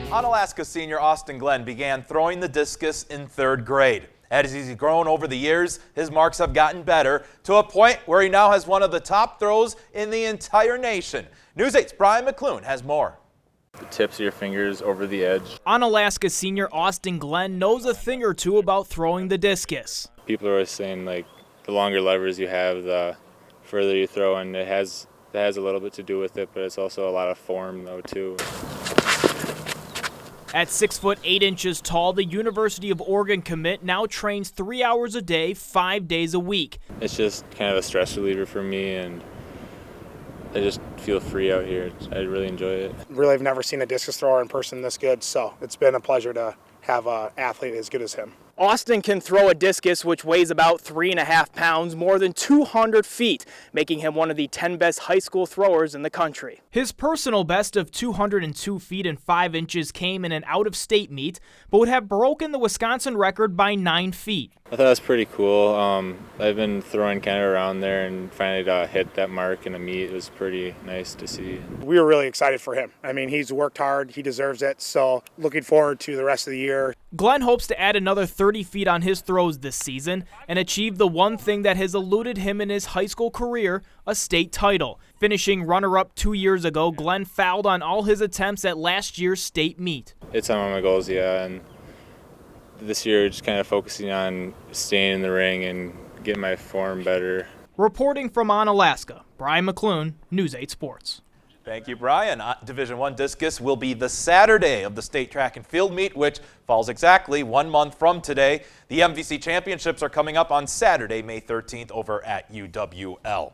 Onalaska senior Austin Glynn began throwing the discus in 3rd grade. As he's grown over the years, his marks have gotten better to a point where he now has one of the top throws in the entire nation. News 8's Brian McClune has more. The tips of your fingers over the edge. Onalaska senior Austin Glynn knows a thing or two about throwing the discus. People are always saying, like, the longer levers you have, the further you throw, and that has a little bit to do with it, but it's also a lot of form though too. At 6 foot 8 inches tall, the University of Oregon commit now trains 3 hours a day, 5 days a week. It's just kind of a stress reliever for me, and I just feel free out here. I really enjoy it. Really, I've never seen a discus thrower in person this good, so it's been a pleasure to have an athlete as good as him. Austin can throw a discus which weighs about 3.5 pounds, more than 200 feet, making him one of the 10 best high school throwers in the country. His personal best of 202 feet and 5 inches came in an out-of-state meet, but would have broken the Wisconsin record by 9 feet. I thought it was pretty cool. I've been throwing kind of around there, and finally to hit that mark in a meet, it was pretty nice to see. We were really excited for him. I mean, he's worked hard, he deserves it, so looking forward to the rest of the year. Glynn hopes to add another 30 feet on his throws this season and achieve the one thing that has eluded him in his high school career, a state title. Finishing runner-up 2 years ago, Glynn fouled on all his attempts at last year's state meet. It's on my goals, yeah, and this year just kind of focusing on staying in the ring and getting my form better. Reporting from Onalaska, Brian McClune, News 8 Sports. Thank you, Brian. Division I discus will be the Saturday of the state track and field meet, which falls exactly 1 month from today. The MVC championships are coming up on Saturday, May 13th over at UWL.